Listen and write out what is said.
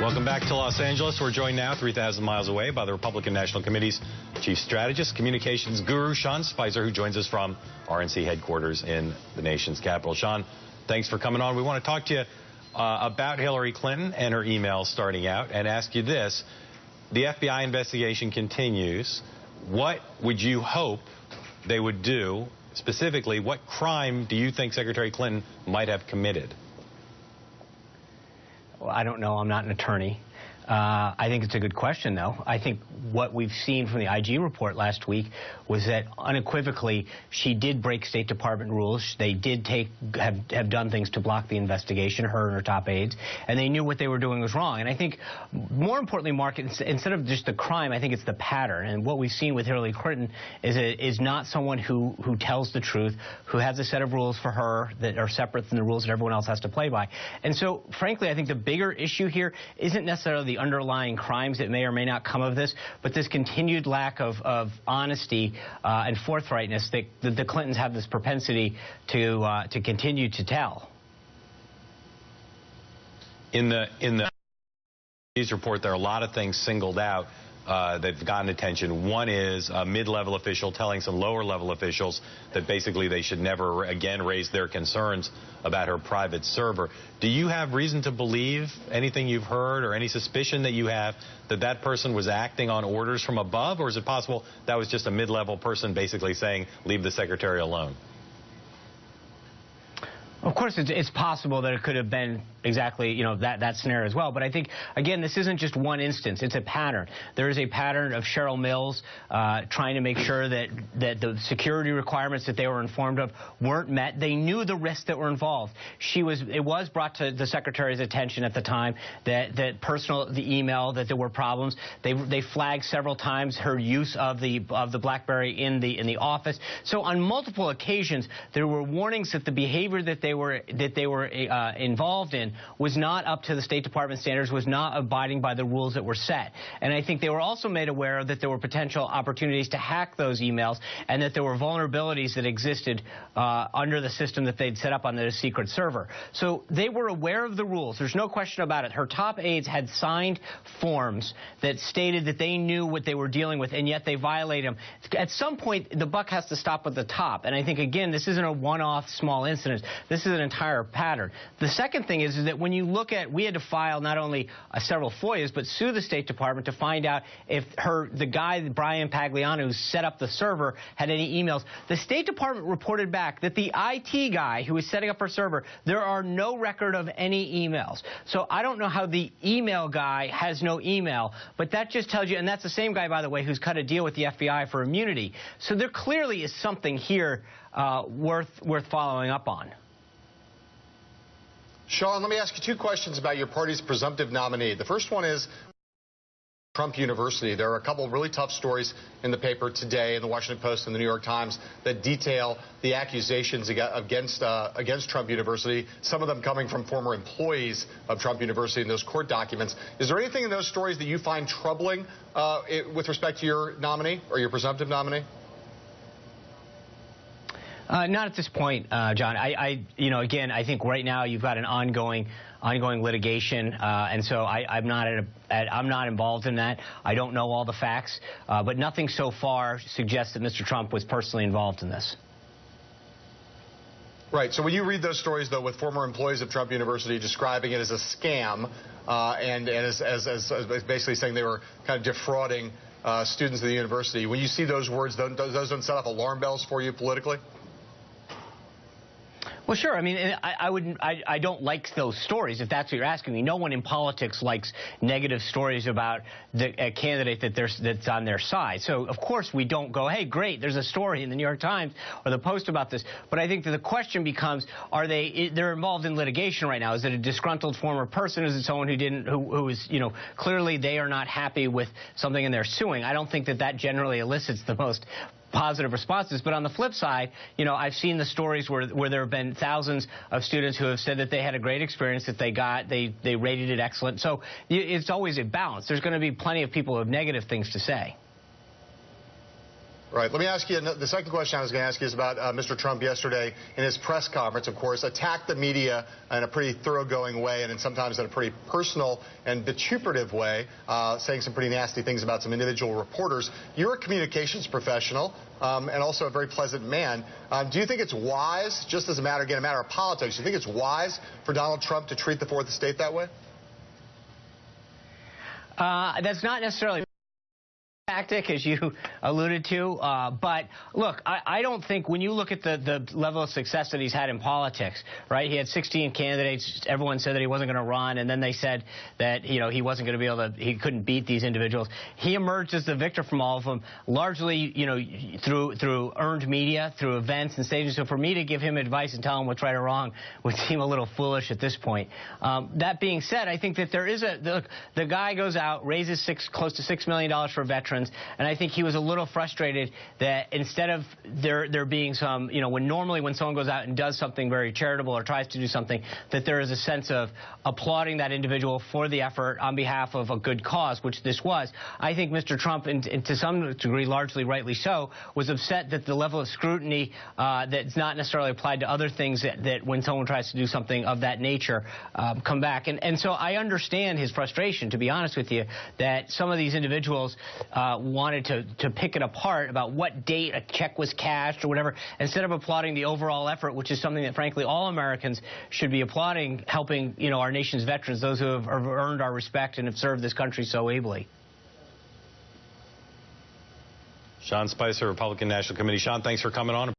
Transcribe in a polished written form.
Welcome back to Los Angeles. We're joined now 3,000 miles away by the Republican National Committee's chief strategist, communications guru, Sean Spicer, who joins us from RNC headquarters in the nation's capital. Sean, thanks for coming on. We want to talk to you about Hillary Clinton and her emails starting out and ask you this. The FBI investigation continues. What would you hope they would do? Specifically, what crime do you think Secretary Clinton might have committed? Well, I don't know. I'm not an attorney. I think it's a good question, though. I think what we've seen from the IG report last week was that unequivocally she did break State Department rules. They did have done things to block the investigation, her and her top aides, and they knew what they were doing was wrong. And I think, more importantly, Mark, instead of just the crime, I think it's the pattern. And what we've seen with Hillary Clinton is not someone who tells the truth, who has a set of rules for her that are separate from the rules that everyone else has to play by. And so, frankly, I think the bigger issue here isn't necessarily the underlying crimes that may or may not come of this, but this continued lack of honesty and forthrightness that the Clintons have this propensity to continue to tell. In the news report, there are a lot of things singled out that've gotten attention. One is a mid-level official telling some lower-level officials that basically they should never again raise their concerns about her private server. Do you have reason to believe anything you've heard or any suspicion that you have that that person was acting on orders from above, or is it possible that was just a mid-level person basically saying, leave the secretary alone? Of course, it's possible that it could have been exactly, that scenario as well. But I think, again, this isn't just one instance. It's a pattern. There is a pattern of Cheryl Mills trying to make sure that the security requirements that they were informed of weren't met. They knew the risks that were involved. It was brought to the secretary's attention at the time that the email, that there were problems. They flagged several times her use of the BlackBerry in the office. So on multiple occasions, there were warnings that the behavior that they were involved in was not up to the State Department standards, was not abiding by the rules that were set. And I think they were also made aware that there were potential opportunities to hack those emails and that there were vulnerabilities that existed under the system that they'd set up on the secret server. So they were aware of the rules. There's no question about it. Her top aides had signed forms that stated that they knew what they were dealing with, and yet they violated them. At some point, the buck has to stop at the top. And I think, again, this isn't a one-off small incident. This is an entire pattern. The second thing is that when you look at, we had to file not only several FOIAs, but sue the State Department to find out if the guy, Brian Pagliano, who set up the server, had any emails. The State Department reported back that the IT guy who was setting up her server, there are no record of any emails. So I don't know how the email guy has no email, but that just tells you, and that's the same guy, by the way, who's cut a deal with the FBI for immunity. So there clearly is something here worth following up on. Sean, let me ask you two questions about your party's presumptive nominee. The first one is Trump University. There are a couple of really tough stories in the paper today, in the Washington Post and the New York Times, that detail the accusations against Trump University, some of them coming from former employees of Trump University in those court documents. Is there anything in those stories that you find troubling with respect to your nominee or your presumptive nominee? Not at this point, John. Again, I think right now you've got an ongoing litigation, and so I'm not involved in that. I don't know all the facts, but nothing so far suggests that Mr. Trump was personally involved in this. Right. So when you read those stories, though, with former employees of Trump University describing it as a scam and as basically saying they were kind of defrauding students of the university, when you see those words, those don't set off alarm bells for you politically? Well, sure. I mean, I don't like those stories, if that's what you're asking me. No one in politics likes negative stories about a candidate that's on their side. So, of course, we don't go, hey, great, there's a story in the New York Times or the Post about this. But I think that the question becomes, they're involved in litigation right now. Is it a disgruntled former person? Is it someone who is, clearly they are not happy with something and they're suing? I don't think that generally elicits the most positive responses. But on the flip side, I've seen the stories where there have been thousands of students who have said that they had a great experience, that they rated it excellent. So it's always a balance. There's going to be plenty of people who have negative things to say. Right. Let me ask you, the second question I was going to ask you is about Mr. Trump yesterday in his press conference, of course, attacked the media in a pretty thoroughgoing way and sometimes in a pretty personal and vituperative way, saying some pretty nasty things about some individual reporters. You're a communications professional and also a very pleasant man. Do you think it's wise, just as a matter of politics, do you think it's wise for Donald Trump to treat the fourth estate that way? That's not necessarily tactic, as you alluded to, but look, I don't think when you look at the level of success that he's had in politics, right? He had 16 candidates. Everyone said that he wasn't going to run, and then they said that he wasn't going to be able to. He couldn't beat these individuals. He emerged as the victor from all of them, largely, through earned media, through events and stages. So for me to give him advice and tell him what's right or wrong would seem a little foolish at this point. That being said, I think that there is the guy goes out, raises close to $6 million for veterans. And I think he was a little frustrated that instead of there being some, when someone goes out and does something very charitable or tries to do something, that there is a sense of applauding that individual for the effort on behalf of a good cause, which this was. I think Mr. Trump, and to some degree, largely rightly so, was upset that the level of scrutiny that's not necessarily applied to other things that when someone tries to do something of that nature come back. And so I understand his frustration, to be honest with you, that some of these individuals wanted to pick it apart about what date a check was cashed or whatever, instead of applauding the overall effort, which is something that, frankly, all Americans should be applauding, helping, our nation's veterans, those who have earned our respect and have served this country so ably. Sean Spicer, Republican National Committee. Sean, thanks for coming on.